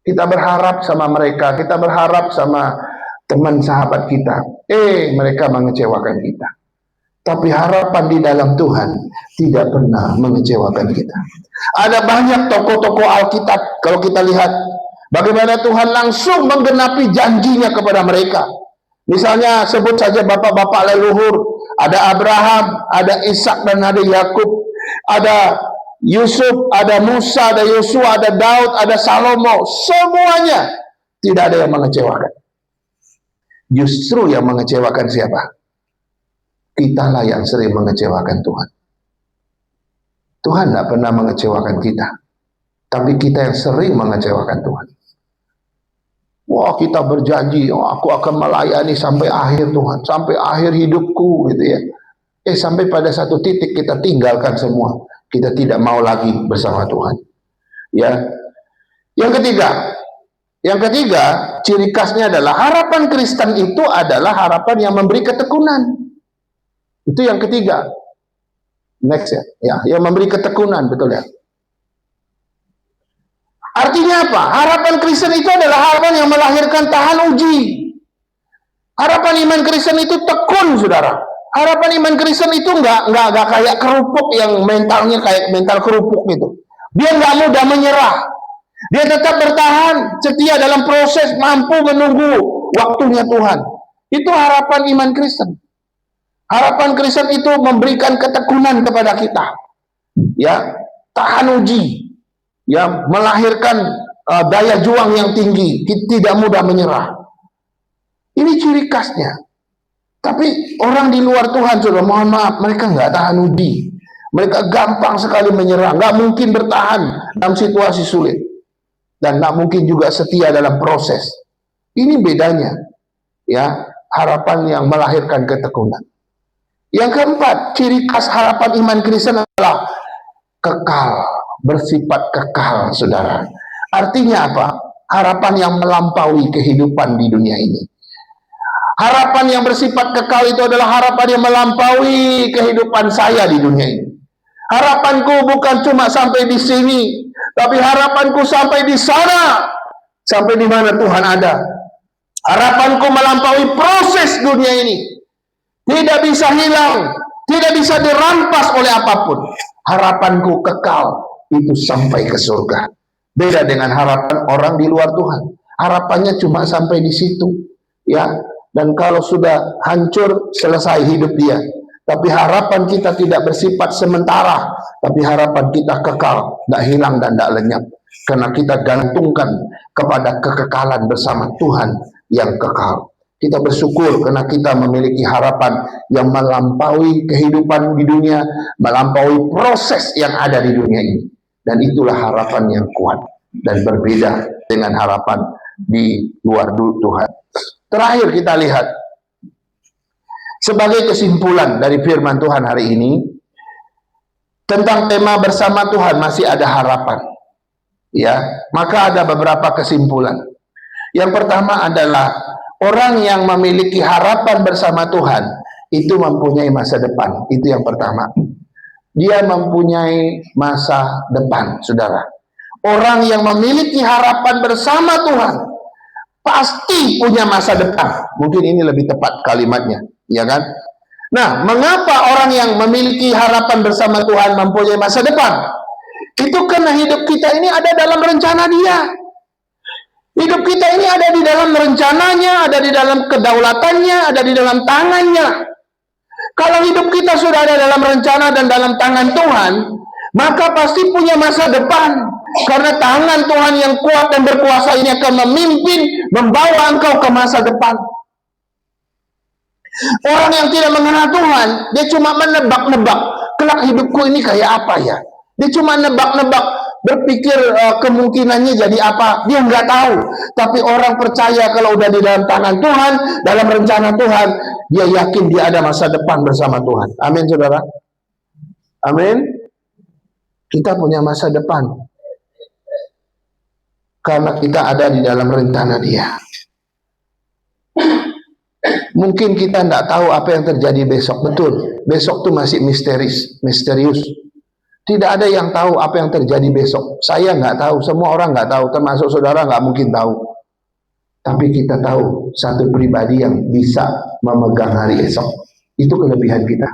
S1: Kita berharap sama mereka, kita berharap sama teman sahabat kita. Mereka mengecewakan kita. Tapi harapan di dalam Tuhan tidak pernah mengecewakan kita. Ada banyak tokoh-tokoh Alkitab, kalau kita lihat bagaimana Tuhan langsung menggenapi janjinya kepada mereka. Misalnya sebut saja bapak-bapak leluhur, ada Abraham, ada Ishak dan ada Yakub, ada Yusuf, ada Musa, ada Yosua, ada Daud, ada Salomo. Semuanya tidak ada yang mengecewakan. Justru yang mengecewakan siapa? Kitalah yang sering mengecewakan Tuhan. Tuhan tidak pernah mengecewakan kita, tapi kita yang sering mengecewakan Tuhan. Wah, kita berjanji, aku akan melayani sampai akhir Tuhan, sampai akhir hidupku, gitu ya. Sampai pada satu titik kita tinggalkan semua. Kita tidak mau lagi bersama Tuhan. Ya. Yang ketiga, ciri khasnya adalah harapan Kristen itu adalah harapan yang memberi ketekunan. Itu yang ketiga. Next ya. Ya, yang memberi ketekunan, betul ya. Artinya apa? Harapan Kristen itu adalah harapan yang melahirkan tahan uji. Harapan iman Kristen itu tekun, saudara. Harapan iman Kristen itu nggak kayak kerupuk yang mentalnya kayak mental kerupuk gitu. Dia nggak mudah menyerah. Dia tetap bertahan, setia dalam proses, mampu menunggu waktunya Tuhan. Itu harapan iman Kristen. Harapan Kristen itu memberikan ketekunan kepada kita. Ya, tahan uji. Ya, melahirkan daya juang yang tinggi, tidak mudah menyerah. Ini ciri khasnya. Tapi orang di luar Tuhan, saudara, mohon maaf, mereka nggak tahan uji. Mereka gampang sekali menyerah, nggak mungkin bertahan dalam situasi sulit, dan nggak mungkin juga setia dalam proses. Ini bedanya, ya, harapan yang melahirkan ketekunan. Yang keempat, ciri khas harapan iman Kristen adalah kekal, bersifat kekal, saudara. Artinya apa? Harapan yang melampaui kehidupan di dunia ini. Harapan yang bersifat kekal itu adalah harapan yang melampaui kehidupan saya di dunia ini. Harapanku bukan cuma sampai di sini, tapi harapanku sampai di sana, sampai di mana Tuhan ada. Harapanku melampaui proses dunia ini. Tidak bisa hilang, tidak bisa dirampas oleh apapun. Harapanku kekal, itu sampai ke surga. Beda dengan harapan orang di luar Tuhan. Harapannya cuma sampai di situ, ya. Dan kalau sudah hancur, selesai hidup dia. Tapi harapan kita tidak bersifat sementara, tapi harapan kita kekal, tidak hilang dan tidak lenyap. Karena kita gantungkan kepada kekekalan bersama Tuhan yang kekal. Kita bersyukur karena kita memiliki harapan yang melampaui kehidupan di dunia, melampaui proses yang ada di dunia ini. Dan itulah harapan yang kuat dan berbeda dengan harapan di luar Tuhan. Terakhir kita lihat, sebagai kesimpulan dari firman Tuhan hari ini, tentang tema bersama Tuhan masih ada harapan. Ya, maka ada beberapa kesimpulan. Yang pertama adalah orang yang memiliki harapan bersama Tuhan itu mempunyai masa depan. Itu yang pertama. Dia mempunyai masa depan, saudara. Orang yang memiliki harapan bersama Tuhan pasti punya masa depan. Mungkin ini lebih tepat kalimatnya, ya kan? Nah, mengapa orang yang memiliki harapan bersama Tuhan mempunyai masa depan? Itu karena hidup kita ini ada dalam rencana Dia. Hidup kita ini ada di dalam rencananya, ada di dalam kedaulatannya, ada di dalam tangannya. Kalau hidup kita sudah ada dalam rencana dan dalam tangan Tuhan, maka pasti punya masa depan. Karena tangan Tuhan yang kuat dan berkuasa ini akan memimpin, membawa engkau ke masa depan. Orang yang tidak mengenal Tuhan, dia cuma menebak-nebak, kelak hidupku ini kayak apa ya? Dia cuma nebak-nebak, berpikir kemungkinannya jadi apa, dia nggak tahu. Tapi orang percaya kalau udah di dalam tangan Tuhan, dalam rencana Tuhan, dia yakin dia ada masa depan bersama Tuhan. Amin, saudara. Amin. Kita punya masa depan karena kita ada di dalam rencana Dia. Mungkin kita tidak tahu apa yang terjadi besok. Betul, besok itu masih misterius. Tidak ada yang tahu apa yang terjadi besok. Saya nggak tahu, semua orang nggak tahu, termasuk saudara nggak mungkin tahu. Tapi kita tahu satu pribadi yang bisa memegang hari esok. Itu kelebihan kita.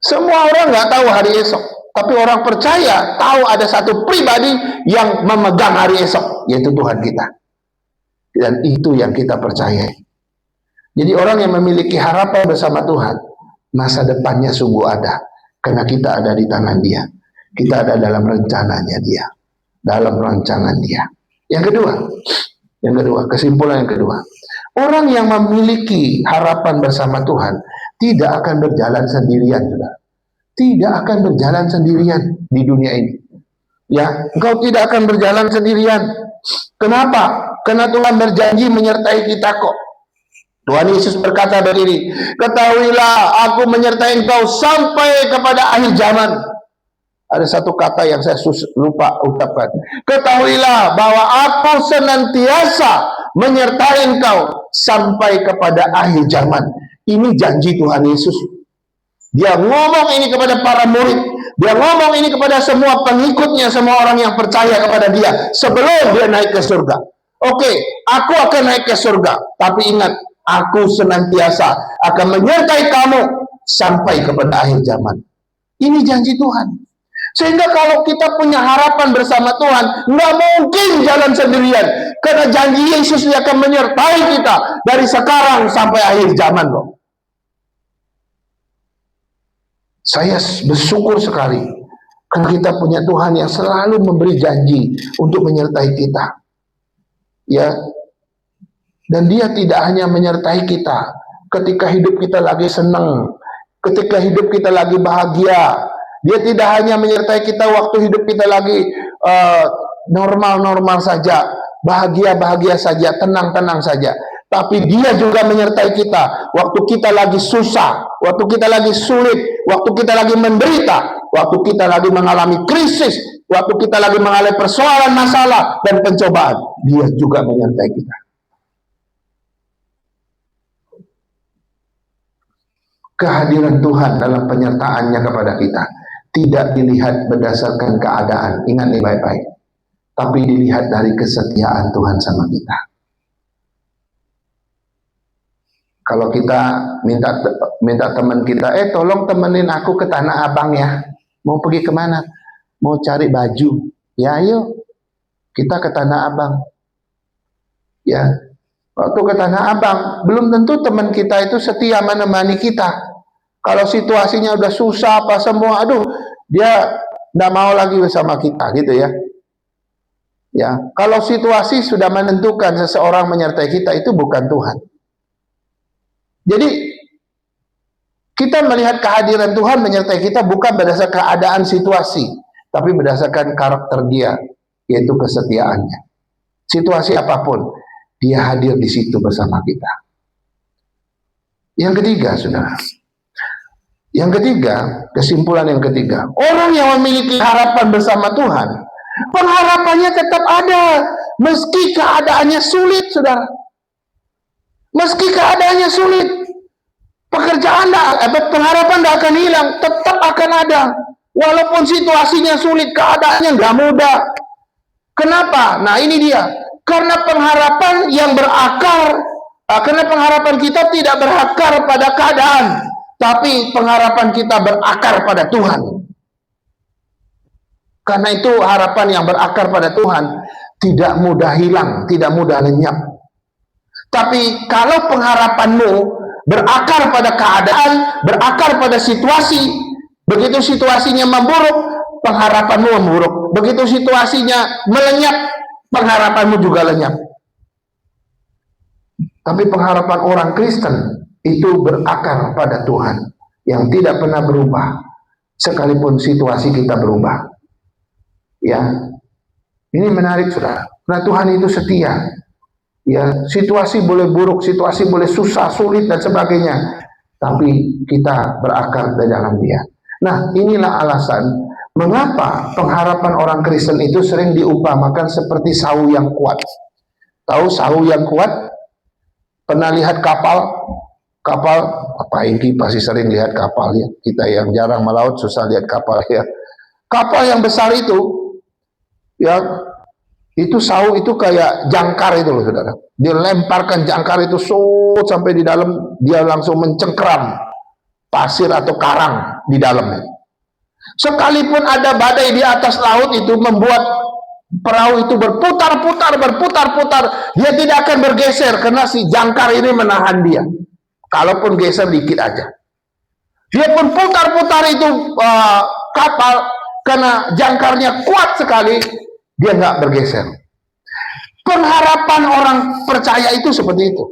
S1: Semua orang nggak tahu hari esok, tapi orang percaya tahu ada satu pribadi yang memegang hari esok, yaitu Tuhan kita. Dan itu yang kita percayai. Jadi orang yang memiliki harapan bersama Tuhan, masa depannya sungguh ada. Karena kita ada di tangan Dia. Kita ada dalam rencananya Dia. Dalam rancangan Dia. Yang kedua, kesimpulan yang kedua. Orang yang memiliki harapan bersama Tuhan tidak akan berjalan sendirian, saudara. Tidak akan berjalan sendirian di dunia ini. Ya, engkau tidak akan berjalan sendirian. Kenapa? Karena Tuhan berjanji menyertai kita kok. Tuhan Yesus berkata begini, ketahuilah aku menyertai engkau sampai kepada akhir zaman. Ada satu kata yang saya lupa ucapkan. Ketahuilah bahwa aku senantiasa menyertai engkau sampai kepada akhir zaman. Ini janji Tuhan Yesus. Dia ngomong ini kepada para murid. Dia ngomong ini kepada semua pengikutnya, semua orang yang percaya kepada Dia sebelum Dia naik ke surga. Oke, aku akan naik ke surga, tapi ingat, aku senantiasa akan menyertai kamu sampai kepada akhir zaman. Ini janji Tuhan. Sehingga kalau kita punya harapan bersama Tuhan, nggak mungkin jalan sendirian. Karena janji Yesus Dia akan menyertai kita dari sekarang sampai akhir zaman loh. Saya bersyukur sekali karena kita punya Tuhan yang selalu memberi janji untuk menyertai kita. Ya, dan Dia tidak hanya menyertai kita ketika hidup kita lagi senang, ketika hidup kita lagi bahagia. Dia tidak hanya menyertai kita waktu hidup kita lagi normal-normal saja, bahagia-bahagia saja, tenang-tenang saja. Tapi Dia juga menyertai kita waktu kita lagi susah, waktu kita lagi sulit, waktu kita lagi menderita, waktu kita lagi mengalami krisis, waktu kita lagi mengalami persoalan, masalah, dan pencobaan. Dia juga menyertai kita. Kehadiran Tuhan dalam penyertaannya kepada kita tidak dilihat berdasarkan keadaan. Ingat nih baik-baik. Tapi dilihat dari kesetiaan Tuhan sama kita. Kalau kita minta teman kita, tolong temenin aku ke Tanah Abang ya. Mau pergi kemana? Mau cari baju. Ya ayo, kita ke Tanah Abang. Ya, Waktu ke Tanah Abang, belum tentu teman kita itu setia menemani kita. Kalau situasinya udah susah apa semua, aduh, dia nggak mau lagi bersama kita, gitu ya. Ya, kalau situasi sudah menentukan seseorang menyertai kita, itu bukan Tuhan. Jadi kita melihat kehadiran Tuhan menyertai kita bukan berdasarkan keadaan situasi, tapi berdasarkan karakter Dia, yaitu kesetiaannya. Situasi apapun, Dia hadir di situ bersama kita. Yang ketiga, saudara. Yang ketiga, kesimpulan yang ketiga, orang yang memiliki harapan bersama Tuhan, pengharapannya tetap ada, meski keadaannya sulit, saudara. Meski keadaannya sulit, pengharapan tidak akan hilang, tetap akan ada. Walaupun situasinya sulit, keadaannya nggak mudah. Kenapa? Nah ini dia. Karena pengharapan yang berakar, karena pengharapan kita tidak berakar pada keadaan, tapi pengharapan kita berakar pada Tuhan. Karena itu harapan yang berakar pada Tuhan tidak mudah hilang, tidak mudah lenyap. Tapi kalau pengharapanmu berakar pada keadaan, berakar pada situasi, begitu situasinya memburuk, pengharapanmu memburuk. Begitu situasinya melenyap, pengharapanmu juga lenyap. Tapi pengharapan orang Kristen itu berakar pada Tuhan yang tidak pernah berubah sekalipun situasi kita berubah. Ya, ini menarik, saudara. Karena Tuhan itu setia. Ya, situasi boleh buruk, situasi boleh susah, sulit dan sebagainya, tapi kita berakar di dalam Dia. Nah, inilah alasan mengapa pengharapan orang Kristen itu sering diumpamakan seperti sahu yang kuat. Tahu sahu yang kuat? Pernah lihat kapal? Kapal, apa ini pasti sering lihat kapal ya. Kita yang jarang melaut susah lihat kapal ya. Kapal yang besar itu, ya, itu sahu itu kayak jangkar itu loh, saudara. Dia lemparkan jangkar itu sampai di dalam, dia langsung mencengkeram pasir atau karang di dalamnya. Sekalipun ada badai di atas laut, itu membuat perahu itu berputar-putar, dia tidak akan bergeser karena si jangkar ini menahan dia. Kalaupun geser dikit aja, dia pun putar-putar itu kapal karena jangkarnya kuat sekali, dia nggak bergeser. Pengharapan orang percaya itu seperti itu.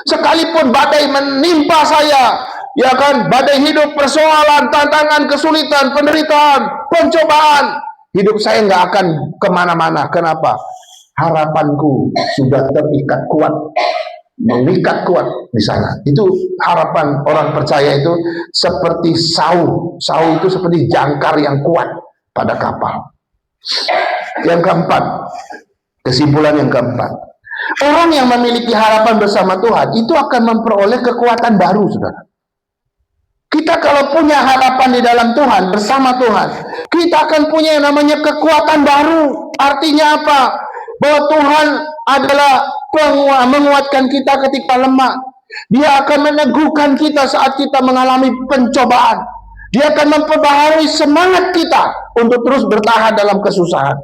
S1: Sekalipun badai menimpa saya, ya kan, badai hidup, persoalan, tantangan, kesulitan, penderitaan, pencobaan, hidup saya nggak akan kemana-mana. Kenapa? Harapanku sudah terikat kuat, mengikat kuat di sana. Itu harapan orang percaya itu seperti sahu. Sahu itu seperti jangkar yang kuat pada kapal. Yang keempat, kesimpulan yang keempat, orang yang memiliki harapan bersama Tuhan itu akan memperoleh kekuatan baru, saudara. Kita kalau punya harapan di dalam Tuhan, bersama Tuhan, kita akan punya yang namanya kekuatan baru. Artinya apa? Bahwa Tuhan adalah menguatkan kita ketika lemah. Dia akan meneguhkan kita saat kita mengalami pencobaan. Dia akan memperbaharui semangat kita untuk terus bertahan dalam kesusahan.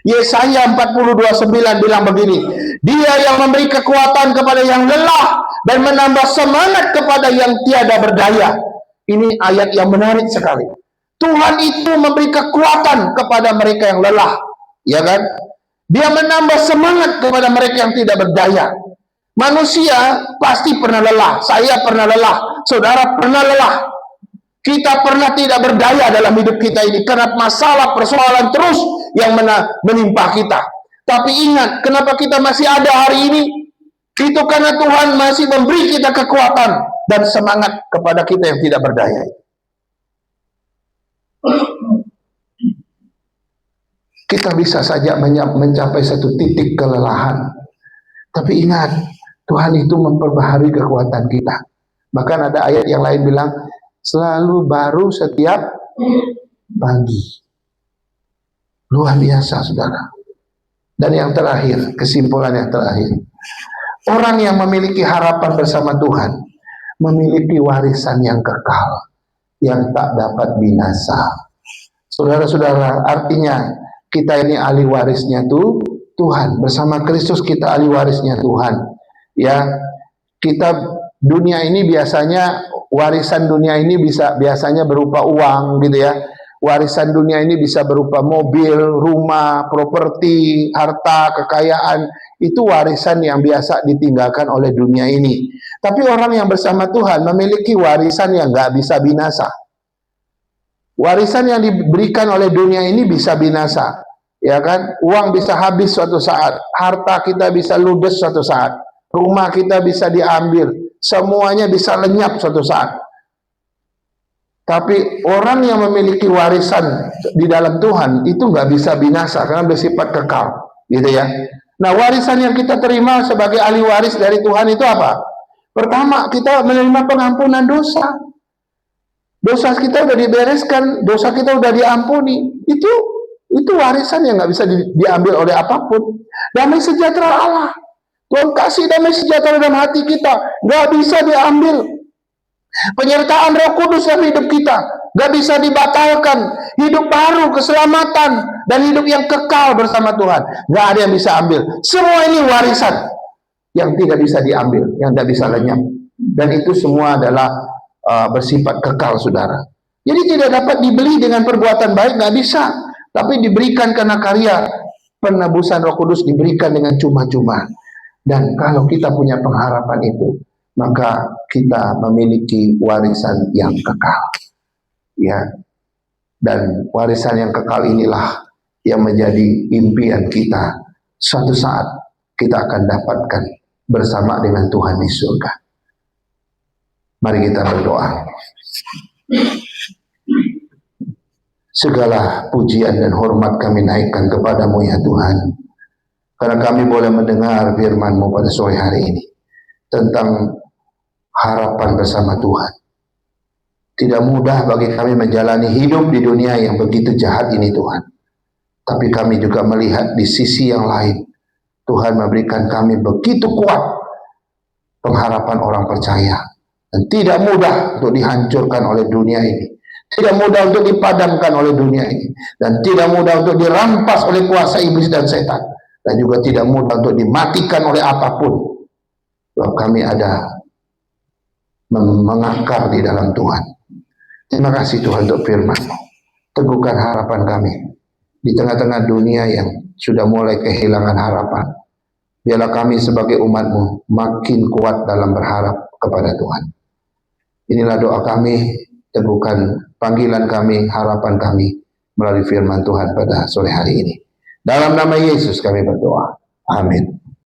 S1: Yesaya 42:9 bilang begini, Dia yang memberi kekuatan kepada yang lelah dan menambah semangat kepada yang tiada berdaya. Ini ayat yang menarik sekali. Tuhan itu memberi kekuatan kepada mereka yang lelah, ya kan? Dia menambah semangat kepada mereka yang tidak berdaya. Manusia pasti pernah lelah. Saya pernah lelah, saudara pernah lelah. Kita pernah tidak berdaya dalam hidup kita ini karena masalah, persoalan terus yang menimpa kita. Tapi ingat, kenapa kita masih ada hari ini? Itu karena Tuhan masih memberi kita kekuatan dan semangat kepada kita yang tidak berdaya. Kita bisa saja mencapai satu titik kelelahan. Tapi ingat, Tuhan itu memperbaharui kekuatan kita. Bahkan ada ayat yang lain bilang, selalu baru setiap pagi. Luar biasa, saudara. Dan yang terakhir, kesimpulan yang terakhir, orang yang memiliki harapan bersama Tuhan memiliki warisan yang kekal, yang tak dapat binasa. Saudara-saudara, artinya kita ini ahli warisnya tuh Tuhan. Bersama Kristus kita ahli warisnya Tuhan. Ya, kita dunia ini biasanya warisan dunia ini biasanya berupa uang gitu ya. Warisan dunia ini bisa berupa mobil, rumah, properti, harta, kekayaan. Itu warisan yang biasa ditinggalkan oleh dunia ini. Tapi orang yang bersama Tuhan memiliki warisan yang nggak bisa binasa. Warisan yang diberikan oleh dunia ini bisa binasa, ya kan? Uang bisa habis suatu saat, harta kita bisa ludes suatu saat, rumah kita bisa diambil, semuanya bisa lenyap suatu saat. Tapi orang yang memiliki warisan di dalam Tuhan itu nggak bisa binasa karena bersifat kekal, gitu ya. Nah, warisan yang kita terima sebagai ahli waris dari Tuhan itu apa? Pertama, kita menerima pengampunan dosa. Dosa kita udah dibereskan, dosa kita udah diampuni. Itu warisan yang nggak bisa diambil oleh apapun. Damai sejahtera Allah, Tuhan kasih damai sejahtera dalam hati kita, nggak bisa diambil. Penyertaan Roh Kudus dalam hidup kita nggak bisa dibatalkan. Hidup baru, keselamatan, dan hidup yang kekal bersama Tuhan, nggak ada yang bisa ambil. Semua ini warisan yang tidak bisa diambil, yang tidak bisa lenyap. Dan itu semua adalah bersifat kekal, saudara. Jadi tidak dapat dibeli dengan perbuatan baik, nggak bisa. Tapi diberikan karena karya penebusan Roh Kudus, diberikan dengan cuma-cuma. Dan kalau kita punya pengharapan itu, maka kita memiliki warisan yang kekal. Ya. Dan warisan yang kekal inilah yang menjadi impian kita. Suatu saat kita akan dapatkan bersama dengan Tuhan di surga. Mari kita berdoa. Segala pujian dan hormat kami naikkan kepadamu ya Tuhan, karena kami boleh mendengar firman-Mu pada sore hari ini tentang harapan bersama Tuhan. Tidak mudah bagi kami menjalani hidup di dunia yang begitu jahat ini Tuhan, tapi kami juga melihat di sisi yang lain Tuhan memberikan kami begitu kuat pengharapan orang percaya. Dan tidak mudah untuk dihancurkan oleh dunia ini, tidak mudah untuk dipadamkan oleh dunia ini, dan tidak mudah untuk dirampas oleh kuasa iblis dan setan, dan juga tidak mudah untuk dimatikan oleh apapun. Sebab kami ada mengakar di dalam Tuhan. Terima kasih Tuhan untuk firman-Mu. Teguhkan harapan kami di tengah-tengah dunia yang sudah mulai kehilangan harapan. Biarlah kami sebagai umat-Mu makin kuat dalam berharap kepada Tuhan. Inilah doa kami, teguhkan panggilan kami, harapan kami melalui firman Tuhan pada sore hari ini. Dalam nama Yesus kami berdoa. Amin.